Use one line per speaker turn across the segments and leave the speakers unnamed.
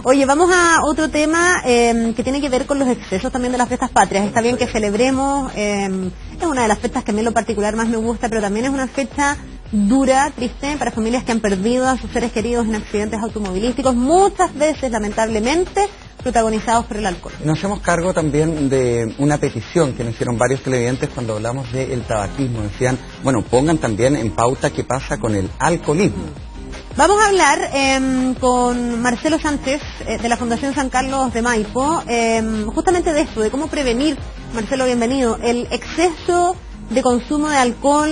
Oye, vamos a otro tema que tiene que ver con los excesos también de las fiestas patrias. Está bien que celebremos, es una de las fechas que a mí en lo particular más me gusta, pero también es una fecha dura, triste, para familias que han perdido a sus seres queridos en accidentes automovilísticos, muchas veces, lamentablemente, protagonizados por el alcohol.
Nos hacemos cargo también de una petición que nos hicieron varios televidentes cuando hablamos del tabaquismo. Decían, bueno, pongan también en pauta qué pasa con el alcoholismo.
Vamos a hablar con Marcelo Sánchez de la Fundación San Carlos de Maipo, justamente de esto, de cómo prevenir, Marcelo, bienvenido, el exceso de consumo de alcohol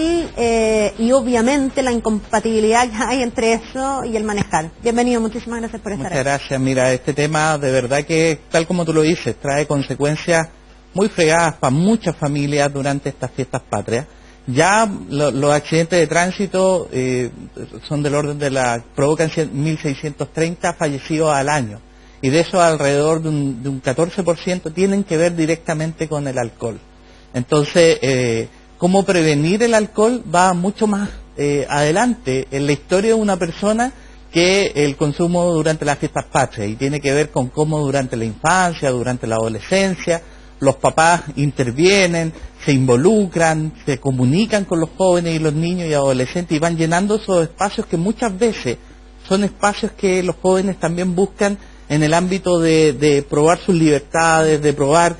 y obviamente la incompatibilidad que hay entre eso y el manejar. Bienvenido, muchísimas gracias por estar aquí.
Muchas gracias. Mira, este tema de verdad que, tal como tú lo dices, trae consecuencias muy fregadas para muchas familias durante estas fiestas patrias. Ya los accidentes de tránsito son del orden provocan 1.630 fallecidos al año. Y de eso alrededor de un 14% tienen que ver directamente con el alcohol. Entonces, cómo prevenir el alcohol va mucho más adelante en la historia de una persona que el consumo durante las fiestas patrias, y tiene que ver con cómo durante la infancia, durante la adolescencia, los papás intervienen, se involucran, se comunican con los jóvenes y los niños y adolescentes y van llenando esos espacios que muchas veces son espacios que los jóvenes también buscan en el ámbito de probar sus libertades, de probar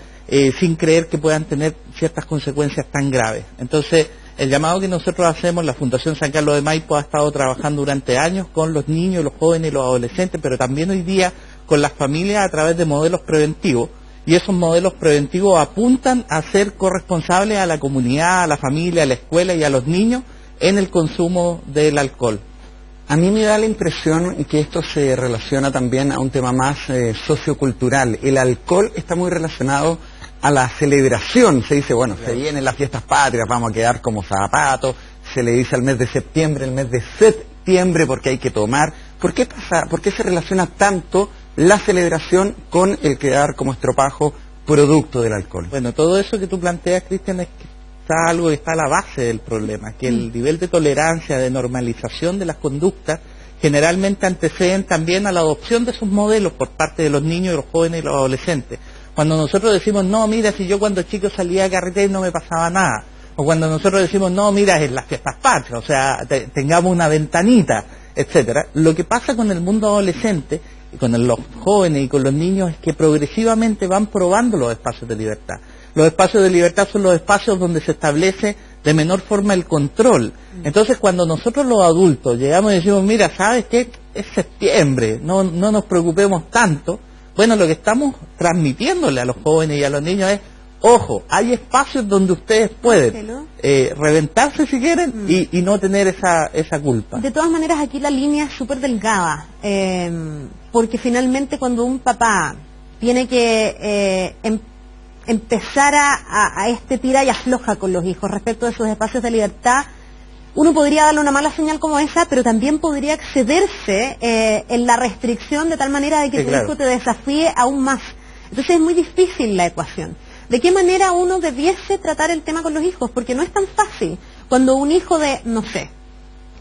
sin creer que puedan tener ciertas consecuencias tan graves. Entonces, el llamado que nosotros hacemos, la Fundación San Carlos de Maipo ha estado trabajando durante años con los niños, los jóvenes y los adolescentes, pero también hoy día con las familias a través de modelos preventivos, y esos modelos preventivos apuntan a ser corresponsables a la comunidad, a la familia, a la escuela y a los niños en el consumo del alcohol.
A mí me da la impresión que esto se relaciona también a un tema más sociocultural. El alcohol está muy relacionado a la celebración. Se dice, bueno, se vienen las fiestas patrias, vamos a quedar como zapatos. Se le dice al mes de septiembre, el mes de septiembre, porque hay que tomar. ¿Por qué pasa? ¿Por qué se relaciona tanto la celebración con el quedar como estropajo producto del alcohol?
Bueno, todo eso que tú planteas, Cristian, es que está algo que está a la base del problema, que el nivel de tolerancia, de normalización de las conductas, generalmente anteceden también a la adopción de esos modelos por parte de los niños, los jóvenes y los adolescentes. Cuando nosotros decimos, no, mira, si yo cuando chico salía a carretera no me pasaba nada, o cuando nosotros decimos, no, mira, en las fiestas patrias, o sea, tengamos una ventanita, etcétera. Lo que pasa con el mundo adolescente, y con los jóvenes y con los niños, es que progresivamente van probando los espacios de libertad. Los espacios de libertad son los espacios donde se establece de menor forma el control. Entonces, cuando nosotros los adultos llegamos y decimos, mira, ¿sabes qué? Es septiembre, no nos preocupemos tanto. Bueno, lo que estamos transmitiéndole a los jóvenes y a los niños es, ojo, hay espacios donde ustedes pueden reventarse si quieren y no tener esa culpa.
De todas maneras, aquí la línea es súper delgada, porque finalmente cuando un papá tiene que empezar a este tira y afloja con los hijos respecto de sus espacios de libertad, uno podría darle una mala señal como esa, pero también podría excederse en la restricción de tal manera de que tu hijo te desafíe aún más. Entonces es muy difícil la ecuación. ¿De qué manera uno debiese tratar el tema con los hijos? Porque no es tan fácil. Cuando un hijo de, no sé,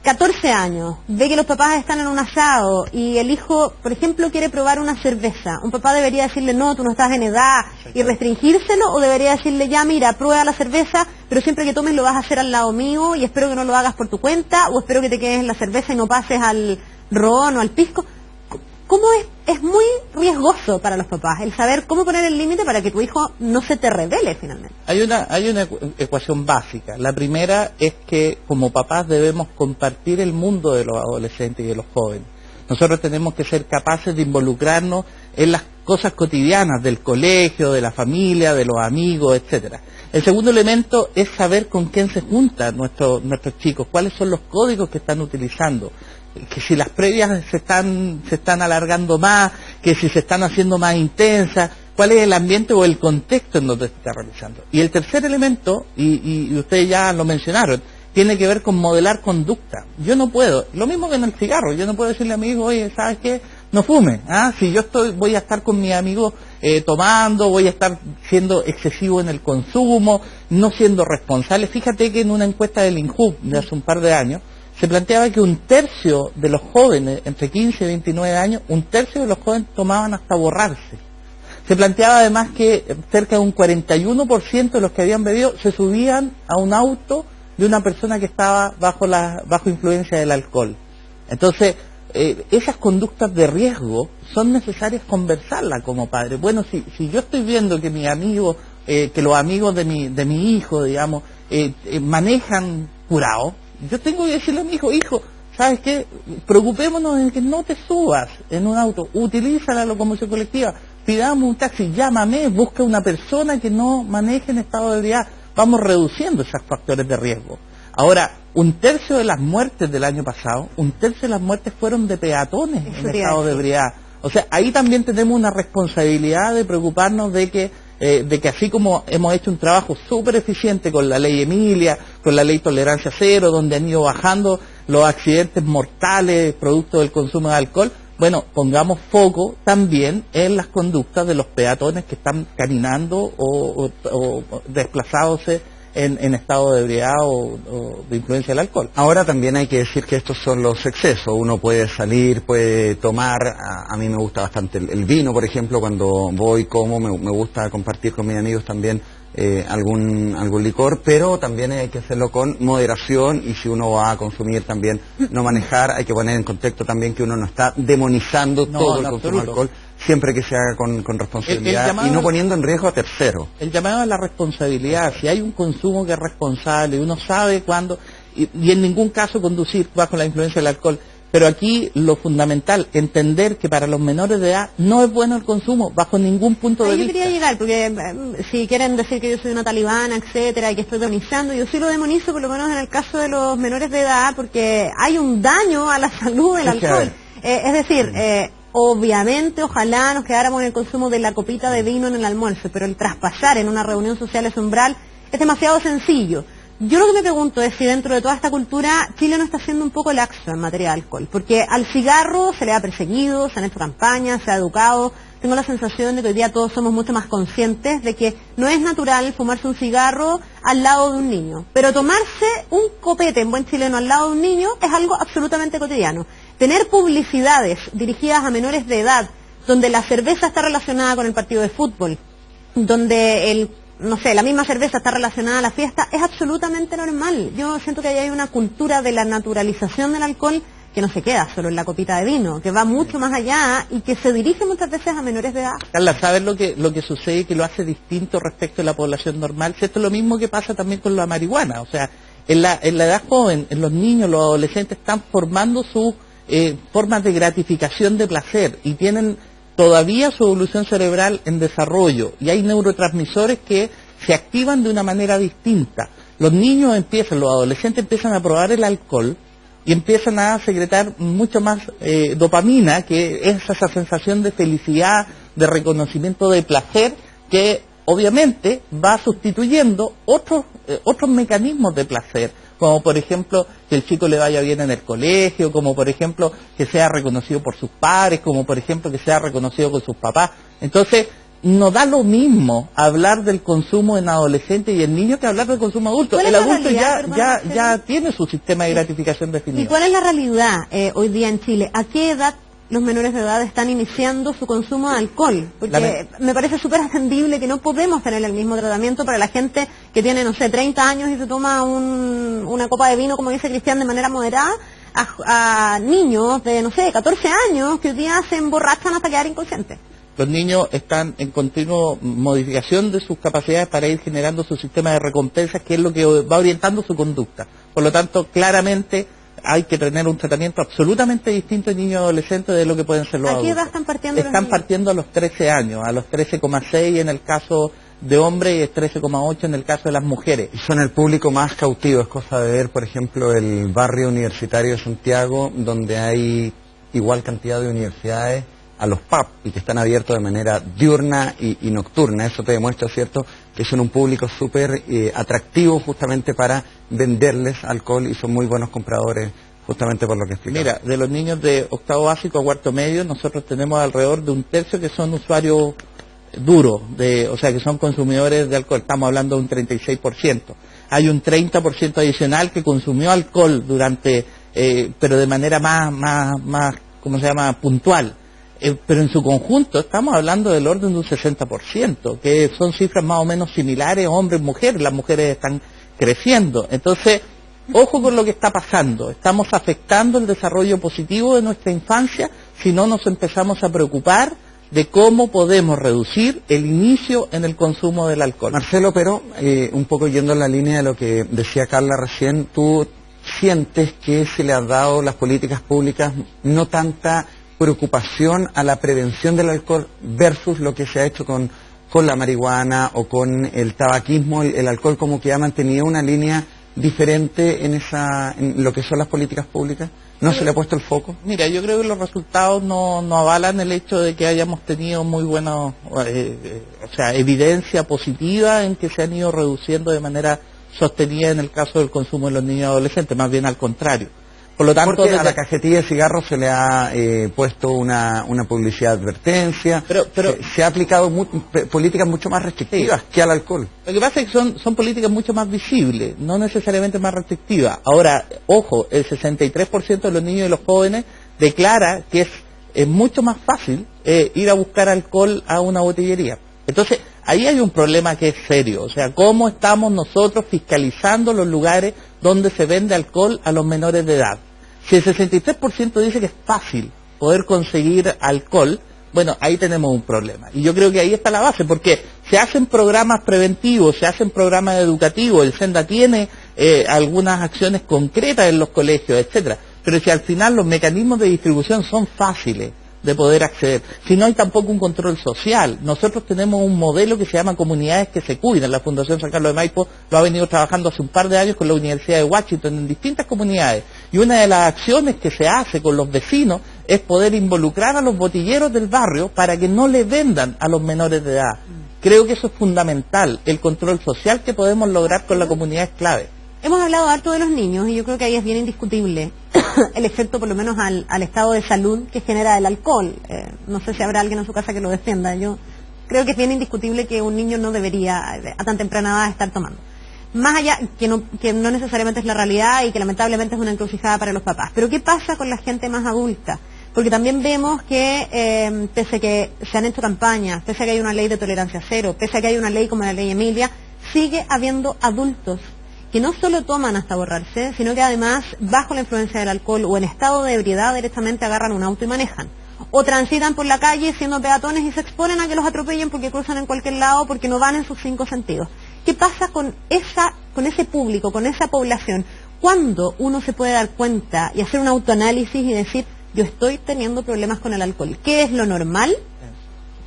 14 años, ve que los papás están en un asado y el hijo, por ejemplo, quiere probar una cerveza, ¿un papá debería decirle, no, tú no estás en edad y restringírselo, o debería decirle, ya, mira, prueba la cerveza, pero siempre que tomes lo vas a hacer al lado mío y espero que no lo hagas por tu cuenta, o espero que te quedes en la cerveza y no pases al ron o al pisco? ¿Cómo es muy riesgoso para los papás el saber cómo poner el límite para que tu hijo no se te revele finalmente?
Hay una ecuación básica. La primera es que como papás debemos compartir el mundo de los adolescentes y de los jóvenes. Nosotros tenemos que ser capaces de involucrarnos en las cosas cotidianas del colegio, de la familia, de los amigos, etcétera. El segundo elemento es saber con quién se juntan nuestros chicos, cuáles son los códigos que están utilizando, que si las previas se están alargando más, que si se están haciendo más intensas, cuál es el ambiente o el contexto en donde se está realizando. Y el tercer elemento, y ustedes ya lo mencionaron, tiene que ver con modelar conducta. Yo no puedo, lo mismo que en el cigarro, yo no puedo decirle a mi hijo, oye, ¿sabes qué? No fume. Si yo voy a estar con mis amigos tomando, voy a estar siendo excesivo en el consumo, no siendo responsable. Fíjate que en una encuesta del INJUV de hace un par de años, se planteaba que un tercio de los jóvenes, entre 15 y 29 años, un tercio de los jóvenes tomaban hasta borrarse. Se planteaba además que cerca de un 41% de los que habían bebido se subían a un auto de una persona que estaba bajo influencia del alcohol. Entonces, esas conductas de riesgo son necesarias conversarlas como padre. Bueno, si yo estoy viendo que mis amigos, que los amigos de mi hijo, digamos, manejan curados, yo tengo que decirle a mi hijo, ¿sabes qué? Preocupémonos de que no te subas en un auto, utiliza la locomoción colectiva, pidamos un taxi, llámame, busca una persona que no maneje en estado de ebriedad. Vamos reduciendo esos factores de riesgo. Ahora, un tercio de las muertes del año pasado, un tercio de las muertes fueron de peatones en estado de ebriedad. O sea, ahí también tenemos una responsabilidad de preocuparnos de que así como hemos hecho un trabajo súper eficiente con la ley Emilia, con la ley Tolerancia Cero, donde han ido bajando los accidentes mortales producto del consumo de alcohol, bueno, pongamos foco también en las conductas de los peatones que están caminando o desplazándose en estado de ebriedad o de influencia del alcohol.
Ahora también hay que decir que estos son los excesos. Uno puede salir, puede tomar. A mí me gusta bastante el vino, por ejemplo, cuando voy, como, me gusta compartir con mis amigos también algún licor, pero también hay que hacerlo con moderación, y si uno va a consumir también no manejar. Hay que poner en contexto también que uno no está demonizando todo el consumo de alcohol, siempre que se haga con responsabilidad y no poniendo en riesgo a terceros.
El llamado a la responsabilidad, si hay un consumo que es responsable, uno sabe cuándo, y en ningún caso conducir bajo la influencia del alcohol. Pero aquí lo fundamental, entender que para los menores de edad no es bueno el consumo bajo ningún punto de vista.
Yo quería llegar, porque si quieren decir que yo soy una talibana, etcétera, y que estoy demonizando, yo sí lo demonizo, por lo menos en el caso de los menores de edad, porque hay un daño a la salud del alcohol. Es decir, obviamente, ojalá nos quedáramos en el consumo de la copita de vino en el almuerzo, pero el traspasar en una reunión social ese umbral es demasiado sencillo. Yo lo que me pregunto es si dentro de toda esta cultura Chile no está haciendo un poco laxo en materia de alcohol, porque al cigarro se le ha perseguido, se han hecho campañas, se ha educado. Tengo la sensación de que hoy día todos somos mucho más conscientes de que no es natural fumarse un cigarro al lado de un niño, pero tomarse un copete en buen chileno al lado de un niño es algo absolutamente cotidiano. Tener publicidades dirigidas a menores de edad, donde la cerveza está relacionada con el partido de fútbol, donde la misma cerveza está relacionada a la fiesta, es absolutamente normal. Yo siento que ahí hay una cultura de la naturalización del alcohol que no se queda solo en la copita de vino, que va mucho más allá y que se dirige muchas veces a menores de edad.
Carla, ¿sabes lo que sucede y que lo hace distinto respecto a la población normal? Esto es lo mismo que pasa también con la marihuana. O sea, en la edad joven, en los niños, los adolescentes están formando sus formas de gratificación de placer y tienen todavía su evolución cerebral en desarrollo, y hay neurotransmisores que se activan de una manera distinta. Los adolescentes empiezan a probar el alcohol y empiezan a secretar mucho más dopamina, que es esa sensación de felicidad, de reconocimiento, de placer, que obviamente va sustituyendo otros mecanismos de placer, como por ejemplo que el chico le vaya bien en el colegio, como por ejemplo que sea reconocido por sus padres, como por ejemplo que sea reconocido con sus papás. Entonces, no da lo mismo hablar del consumo en adolescente y en niño que hablar del consumo adulto. El adulto ya tiene su sistema de gratificación definido.
¿Y cuál es la realidad hoy día en Chile? ¿A qué edad los menores de edad están iniciando su consumo de alcohol? Porque me parece súper atendible que no podemos tener el mismo tratamiento para la gente que tiene, 30 años y se toma una copa de vino, como dice Cristian, de manera moderada, a niños de, 14 años que hoy día se emborrachan hasta quedar inconscientes.
Los niños están en continua modificación de sus capacidades para ir generando su sistema de recompensas, que es lo que va orientando su conducta. Por lo tanto, claramente hay que tener un tratamiento absolutamente distinto en niños y adolescentes de lo que pueden ser los adultos.
¿A qué edad están partiendo los niños?
Están partiendo a los 13 años, a los 13,6 en el caso de hombres y es 13,8 en el caso de las mujeres.
Y son el público más cautivo. Es cosa de ver, por ejemplo, el barrio universitario de Santiago, donde hay igual cantidad de universidades a los pubs y que están abiertos de manera diurna y nocturna. Eso te demuestra, ¿cierto?, que son un público súper atractivo justamente para venderles alcohol, y son muy buenos compradores justamente por lo que explicaba.
Mira, de los niños de octavo básico a cuarto medio, nosotros tenemos alrededor de un tercio que son usuarios duros, o sea, que son consumidores de alcohol. Estamos hablando de un 36%. Hay un 30% adicional que consumió alcohol durante pero de manera más, ¿cómo se llama?, puntual. Pero en su conjunto estamos hablando del orden de un 60%, que son cifras más o menos similares, hombres, mujeres. Las mujeres están creciendo. Entonces, ojo con lo que está pasando. Estamos afectando el desarrollo positivo de nuestra infancia si no nos empezamos a preocupar de cómo podemos reducir el inicio en el consumo del alcohol.
Marcelo, pero un poco yendo en la línea de lo que decía Carla recién, ¿tú sientes que se le han dado las políticas públicas no tanta preocupación a la prevención del alcohol versus lo que se ha hecho con la marihuana o con el tabaquismo? El alcohol como que ha mantenido una línea diferente en lo que son las políticas públicas. ¿No se le ha puesto el foco?
Mira, yo creo que los resultados no avalan el hecho de que hayamos tenido muy buena, evidencia positiva en que se han ido reduciendo de manera sostenida en el caso del consumo de los niños y adolescentes, más bien al contrario. Por lo tanto,
porque a la cajetilla de cigarros se le ha puesto una publicidad de advertencia, pero se ha aplicado políticas mucho más restrictivas que al alcohol.
Lo que pasa es que son políticas mucho más visibles, no necesariamente más restrictivas. Ahora, ojo, el 63% de los niños y los jóvenes declara que es mucho más fácil ir a buscar alcohol a una botillería. Entonces, ahí hay un problema que es serio, o sea, cómo estamos nosotros fiscalizando los lugares donde se vende alcohol a los menores de edad. Si el 63% dice que es fácil poder conseguir alcohol, bueno, ahí tenemos un problema. Y yo creo que ahí está la base, porque se hacen programas preventivos, se hacen programas educativos, el Senda tiene algunas acciones concretas en los colegios, etcétera. Pero si al final los mecanismos de distribución son fáciles de poder acceder, si no hay tampoco un control social. Nosotros tenemos un modelo que se llama comunidades que se cuidan. La Fundación San Carlos de Maipo lo ha venido trabajando hace un par de años con la Universidad de Washington en distintas comunidades, y una de las acciones que se hace con los vecinos es poder involucrar a los botilleros del barrio para que no le vendan a los menores de edad. Creo que eso es fundamental. El control social que podemos lograr con la comunidad es clave.
Hemos hablado harto de los niños y yo creo que ahí es bien indiscutible el efecto, por lo menos al estado de salud que genera el alcohol. No sé si habrá alguien en su casa que lo defienda. Yo creo que es bien indiscutible que un niño no debería a tan temprana edad estar tomando. Más allá, que no necesariamente es la realidad y que lamentablemente es una encrucijada para los papás. Pero ¿qué pasa con la gente más adulta? Porque también vemos que pese a que se han hecho campañas, pese a que hay una ley de tolerancia cero, pese a que hay una ley como la ley Emilia, sigue habiendo adultos que no solo toman hasta borrarse, sino que además, bajo la influencia del alcohol o en estado de ebriedad, directamente agarran un auto y manejan. O transitan por la calle siendo peatones y se exponen a que los atropellen porque cruzan en cualquier lado, porque no van en sus 5 sentidos. ¿Qué pasa con ese público, con esa población? ¿Cuándo uno se puede dar cuenta y hacer un autoanálisis y decir, yo estoy teniendo problemas con el alcohol? ¿Qué es lo normal?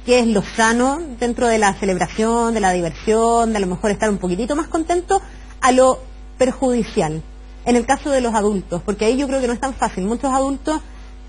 ¿Qué es lo sano dentro de la celebración, de la diversión, de a lo mejor estar un poquitito más contento? A lo perjudicial, en el caso de los adultos, porque ahí yo creo que no es tan fácil. Muchos adultos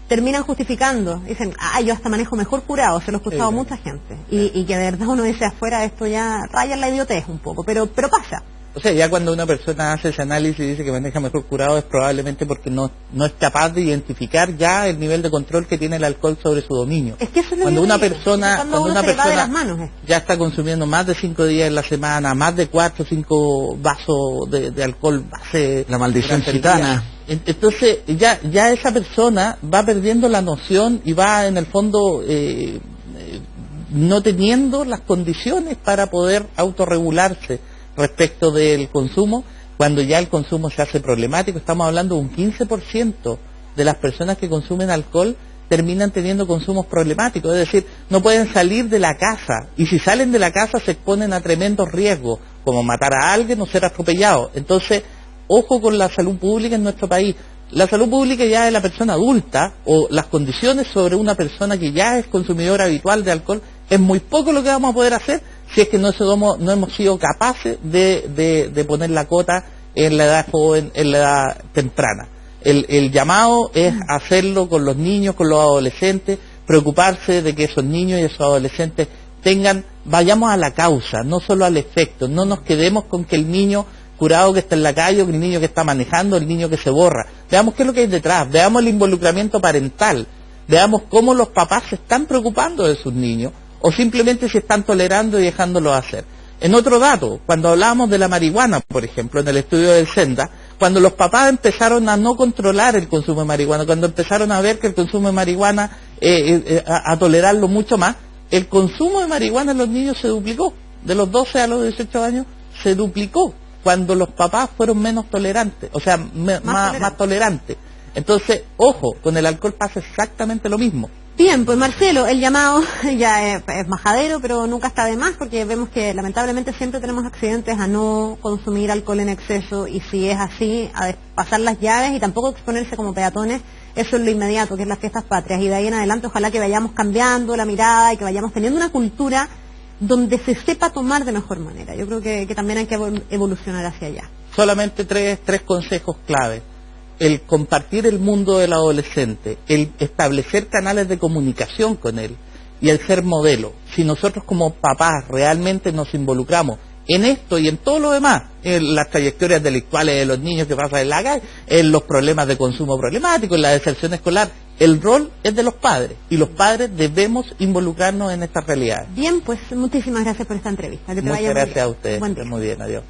terminan justificando, dicen, yo hasta manejo mejor curado, se lo he escuchado a mucha gente, y que de verdad uno dice afuera, esto ya raya en la idiotez un poco, pero pasa.
O sea, ya cuando una persona hace ese análisis y dice que maneja mejor curado es probablemente porque no es capaz de identificar ya el nivel de control que tiene el alcohol sobre su dominio.
Es que eso es lo
cuando
que
una
digo,
persona,
cuando una persona ya
está consumiendo más de 5 días en la semana, más de 4 o 5 vasos de alcohol base,
la maldición gitana.
Entonces ya esa persona va perdiendo la noción y va en el fondo no teniendo las condiciones para poder autorregularse respecto del consumo, cuando ya el consumo se hace problemático. Estamos hablando de un 15% de las personas que consumen alcohol terminan teniendo consumos problemáticos, es decir, no pueden salir de la casa, y si salen de la casa se exponen a tremendos riesgos, como matar a alguien o ser atropellados. Entonces, ojo con la salud pública en nuestro país. La salud pública ya de la persona adulta, o las condiciones sobre una persona que ya es consumidora habitual de alcohol, es muy poco lo que vamos a poder hacer si es que no hemos sido capaces de poner la cota en la edad joven, en la edad temprana. El llamado es hacerlo con los niños, con los adolescentes, preocuparse de que esos niños y esos adolescentes vayamos a la causa, no solo al efecto. No nos quedemos con que el niño curado que está en la calle, o que el niño que está manejando, el niño que se borra. Veamos qué es lo que hay detrás, veamos el involucramiento parental, veamos cómo los papás se están preocupando de sus niños, o simplemente se están tolerando y dejándolos hacer. En otro dato, cuando hablábamos de la marihuana, por ejemplo, en el estudio del Senda, cuando los papás empezaron a no controlar el consumo de marihuana, cuando empezaron a ver que el consumo de marihuana, a tolerarlo mucho más, el consumo de marihuana en los niños se duplicó. De los 12 a los 18 años se duplicó cuando los papás fueron menos tolerantes, o sea, más tolerantes. Entonces, ojo, con el alcohol pasa exactamente lo mismo.
Bien, pues Marcelo, el llamado ya es majadero, pero nunca está de más, porque vemos que lamentablemente siempre tenemos accidentes a no consumir alcohol en exceso, y si es así, a pasar las llaves y tampoco exponerse como peatones. Eso es lo inmediato, que es las fiestas patrias, y de ahí en adelante ojalá que vayamos cambiando la mirada y que vayamos teniendo una cultura donde se sepa tomar de mejor manera. Yo creo que también hay que evolucionar hacia allá.
Solamente tres consejos clave. El compartir el mundo del adolescente, el establecer canales de comunicación con él y el ser modelo. Si nosotros como papás realmente nos involucramos en esto y en todo lo demás, en las trayectorias delictuales de los niños que pasan en la calle, en los problemas de consumo problemático, en la deserción escolar, el rol es de los padres, y los padres debemos involucrarnos en estas realidades.
Bien, pues muchísimas gracias por esta entrevista. Que te
Muchas
vaya muy
gracias
bien.
a ustedes.
Buen día.
Muy bien, adiós.